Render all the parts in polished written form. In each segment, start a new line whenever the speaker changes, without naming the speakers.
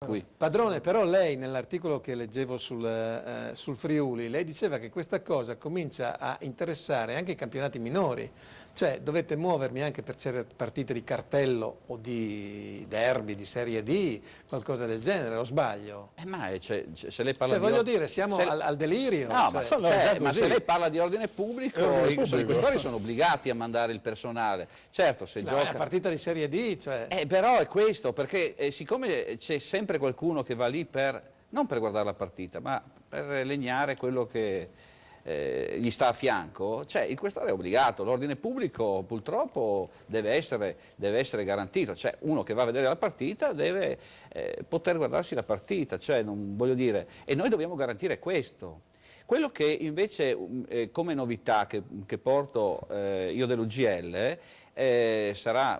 Padrone, però lei nell'articolo che leggevo sul Friuli, lei diceva che questa cosa comincia a interessare anche i campionati minori, cioè dovete muovermi anche per certe partite di cartello o di derby, di Serie D, qualcosa del genere, o sbaglio?
Se lei parla
voglio dire, siamo al delirio.
No, ma se lei parla di ordine pubblico, i questori sono obbligati a mandare il personale. Certo, se gioca...
È una partita di Serie D, cioè...
però è questo, perché siccome c'è sempre qualcuno che va lì non per guardare la partita, ma per legnare quello che gli sta a fianco, cioè il questore è obbligato, l'ordine pubblico purtroppo deve essere garantito, cioè uno che va a vedere la partita deve poter guardarsi la partita, cioè non voglio dire, e noi dobbiamo garantire questo. Quello che invece come novità che porto io dell'UGL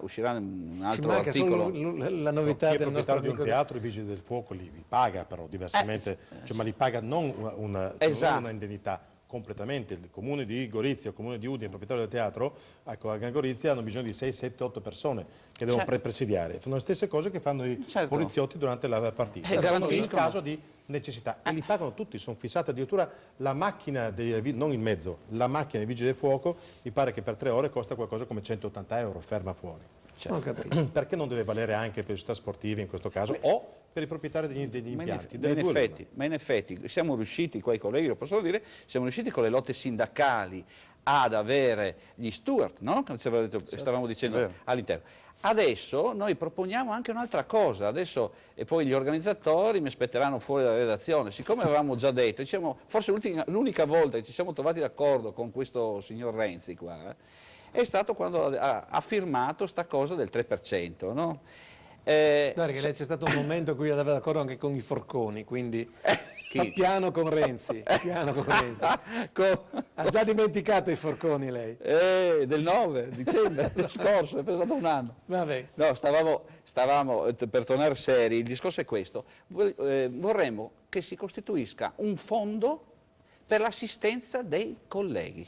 uscirà un altro articolo.
La novità del nostro
proprietario di un teatro, i vigili del fuoco li paga però diversamente, ma li paga non una indennità completamente. Il comune di Gorizia, il comune di Udine, il proprietario del teatro, ecco, a Gorizia hanno bisogno di 6, 7, 8 persone che devono presidiare. Fanno le stesse cose che fanno i poliziotti durante la partita. Sono in caso di necessità e li pagano tutti, sono fissate addirittura la macchina, non il mezzo, la macchina dei vigili del fuoco mi pare che per 3 ore costa qualcosa come 180 euro ferma fuori. Perché non deve valere anche per le società sportive in questo caso o per i proprietari degli impianti?
Ma in effetti siamo riusciti, qua i colleghi lo possono dire, siamo riusciti con le lotte sindacali ad avere gli steward, no? Stavamo dicendo all'interno. Adesso noi proponiamo anche un'altra cosa, adesso e poi gli organizzatori mi aspetteranno fuori dalla redazione, siccome avevamo già detto, diciamo, forse l'unica volta che ci siamo trovati d'accordo con questo signor Renzi qua, è stato quando ha firmato sta cosa del 3%, no?
Guarda che c'è stato un momento in cui andava d'accordo anche con i forconi, quindi piano con Renzi, piano con Renzi. Ha già dimenticato i forconi lei?
Del 9 dicembre scorso, è passato un anno.
Vabbè.
No, stavamo, per tornare seri, il discorso è questo, vorremmo che si costituisca un fondo per l'assistenza dei colleghi.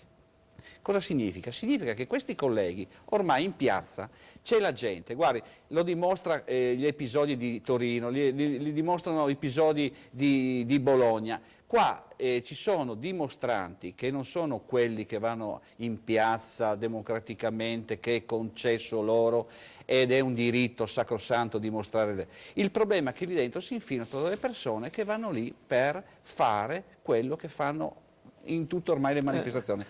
Cosa significa? Significa che questi colleghi, ormai in piazza c'è la gente, guardi, lo dimostra gli episodi di Torino, li dimostrano episodi di Bologna. Qua ci sono dimostranti che non sono quelli che vanno in piazza democraticamente, che è concesso loro ed è un diritto sacrosanto dimostrare. Il problema è che lì dentro si infiltrano delle persone che vanno lì per fare quello che fanno in tutto ormai le manifestazioni.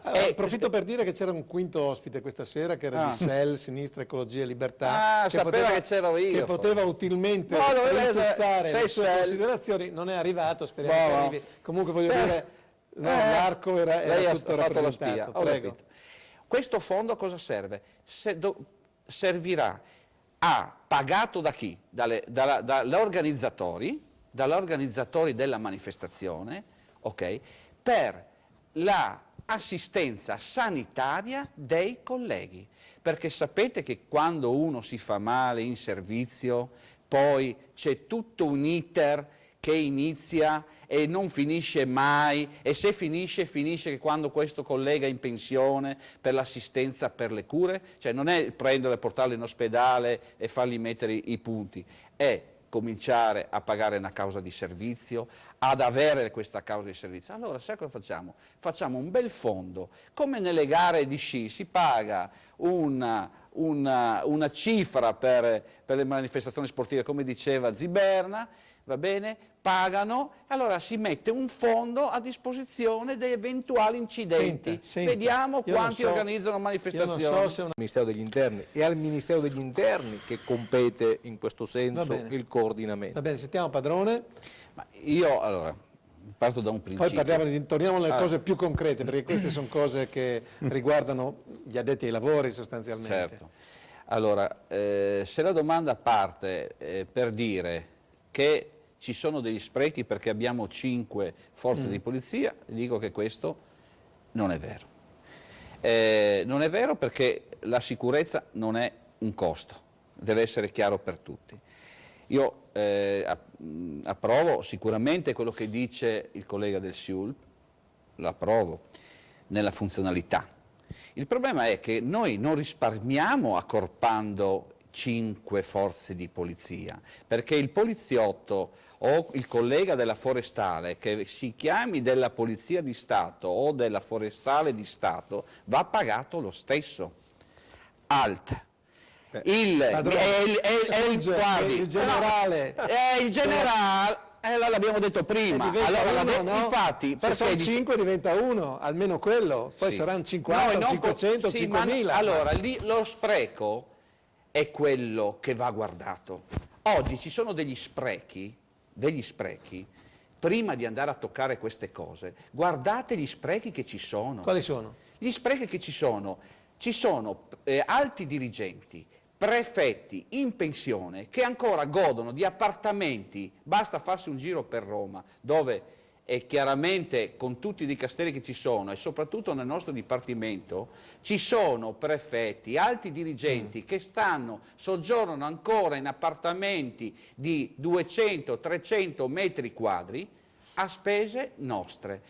Approfitto per dire che c'era un quinto ospite questa sera che era di SEL, Sinistra, Ecologia e Libertà,
che c'ero io,
che poteva utilmente rinforzare le sue considerazioni, non è arrivato, speriamo che arrivi. Comunque voglio dire, l'arco era tutto rappresentato. Prego.
Questo fondo cosa serve? Servirà pagato da chi? Dagli organizzatori della manifestazione, ok? Per l'assistenza sanitaria dei colleghi, perché sapete che quando uno si fa male in servizio poi c'è tutto un iter che inizia e non finisce mai, e se finisce che quando questo collega è in pensione per l'assistenza per le cure, cioè non è prenderlo e portarlo in ospedale e fargli mettere i punti, è cominciare a pagare una causa di servizio, ad avere questa causa di servizio. Allora, sai cosa facciamo? Facciamo un bel fondo, come nelle gare di sci, si paga una cifra per le manifestazioni sportive, come diceva Ziberna, va bene? Pagano, allora si mette un fondo a disposizione degli eventuali incidenti. Vediamo quanti organizzano manifestazioni.
Io non so se al Ministero degli Interni, è al Ministero degli Interni che compete in questo senso il coordinamento.
Va bene, sentiamo Padrone.
Ma io, allora, parto da un principio.
Poi torniamo alle cose più concrete, perché queste sono cose che riguardano gli addetti ai lavori sostanzialmente.
Certo. Allora, se la domanda parte per dire che ci sono degli sprechi perché abbiamo 5 forze di polizia, dico che questo non è vero. Non è vero perché la sicurezza non è un costo, deve essere chiaro per tutti. Io approvo sicuramente quello che dice il collega del SIULP, lo approvo nella funzionalità. Il problema è che noi non risparmiamo accorpando 5 forze di polizia, perché il poliziotto o il collega della forestale, che si chiami della Polizia di Stato o della Forestale di Stato, va pagato lo stesso. Alt. Il
generale.
Il generale, l'abbiamo detto prima. Allora,
no?
Infatti,
se sono 5 diventa 1, almeno quello, poi
sì.
saranno 50, 500,
sì,
5.000.
Allora, lì lo spreco è quello che va guardato. Oggi ci sono degli sprechi, prima di andare a toccare queste cose, guardate gli sprechi che ci sono.
Quali sono?
Gli sprechi che ci sono alti dirigenti, prefetti in pensione che ancora godono di appartamenti, basta farsi un giro per Roma, dove e chiaramente con tutti i dicasteri che ci sono e soprattutto nel nostro dipartimento ci sono prefetti, alti dirigenti che soggiornano ancora in appartamenti di 200-300 metri quadri a spese nostre.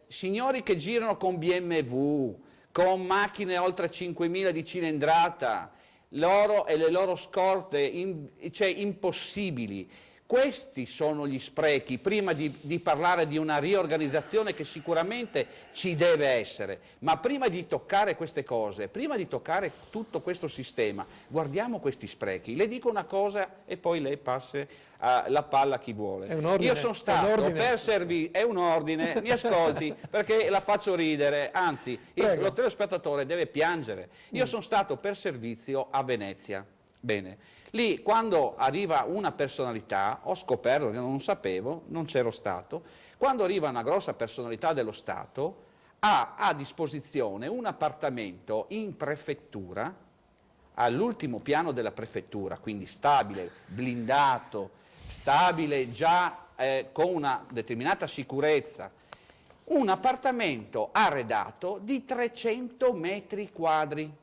Signori che girano con BMW, con macchine oltre 5.000 di cilindrata, loro e le loro scorte impossibili. Questi sono gli sprechi, prima di parlare di una riorganizzazione che sicuramente ci deve essere, ma prima di toccare queste cose, prima di toccare tutto questo sistema, guardiamo questi sprechi. Le dico una cosa e poi lei passa la palla a chi vuole.
È un ordine,
io sono stato per servire, è un ordine, mi ascolti, perché la faccio ridere, anzi, lo telespettatore deve piangere. Io sono stato per servizio a Venezia, bene. Lì, quando arriva una personalità, ho scoperto che non sapevo, non c'ero stato, quando arriva una grossa personalità dello Stato, ha a disposizione un appartamento in prefettura, all'ultimo piano della prefettura, quindi stabile, blindato, stabile già con una determinata sicurezza, un appartamento arredato di 300 metri quadri.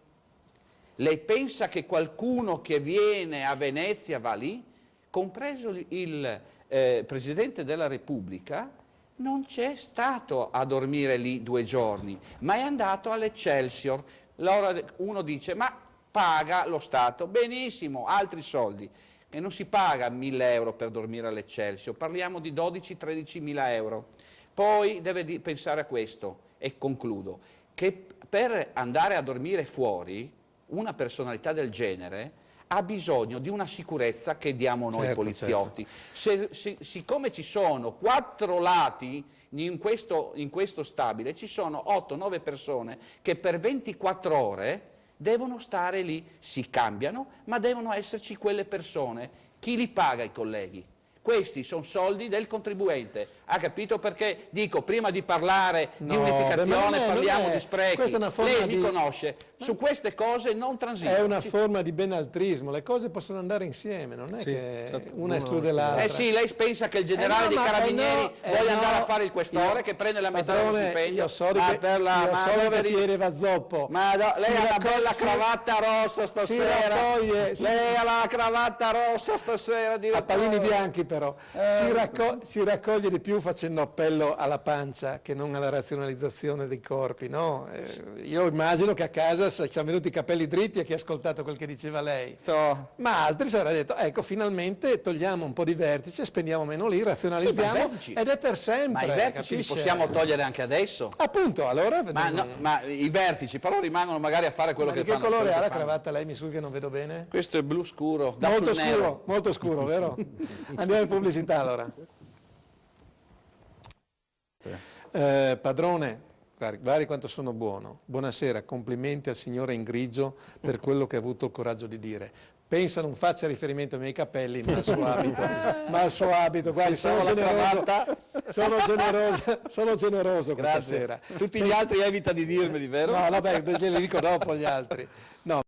Lei pensa che qualcuno che viene a Venezia va lì? Compreso il Presidente della Repubblica, non c'è stato a dormire lì 2 giorni, ma è andato all'Excelsior. Allora uno dice, ma paga lo Stato? Benissimo, altri soldi. E non si paga 1.000 euro per dormire all'Excelsior, parliamo di 12-13 mila euro. Poi deve pensare a questo, e concludo, che per andare a dormire fuori, una personalità del genere ha bisogno di una sicurezza che diamo noi poliziotti. Certo. Siccome ci sono 4 lati in questo stabile, ci sono 8-9 persone che per 24 ore devono stare lì, si cambiano, ma devono esserci quelle persone. Chi li paga i colleghi? Questi sono soldi del contribuente, ha capito? Perché dico, prima di parlare di unificazione parliamo di sprechi, lei mi conosce, su queste cose non transito.
È una forma di benaltrismo, le cose possono andare insieme, non è che una esclude l'altra.
Sì, lei pensa che il generale dei carabinieri voglia andare a fare il questore che prende la metà dello stipendio?
Io so che Pieri va zoppo.
Ma lei ha una bella cravatta rossa stasera, lei ha la cravatta rossa stasera,
a pallini bianchi però, si raccoglie di più facendo appello alla pancia che non alla razionalizzazione dei corpi, no? Io immagino che a casa ci sono venuti i capelli dritti a chi ha ascoltato quel che diceva lei, ma altri saranno detto, ecco, finalmente togliamo un po' di vertici, spendiamo meno lì, razionalizziamo, ed è per sempre.
Ma i vertici li possiamo togliere anche adesso?
Appunto, allora...
Ma i vertici però rimangono magari a fare quello che fanno.
Che colore ha la cravatta lei? Mi scusi che non vedo bene.
Questo è blu scuro,
molto scuro, vero? Andiamo in pubblicità allora. Padrone, guardi quanto sono buono. Buonasera, complimenti al signore in grigio per quello che ha avuto il coraggio di dire. Pensa non faccia riferimento ai miei capelli, ma al suo abito, guardi, sono generoso questa sera.
Tutti gli altri evita di dirmeli, vero?
No, vabbè, glieli dico dopo gli altri. No.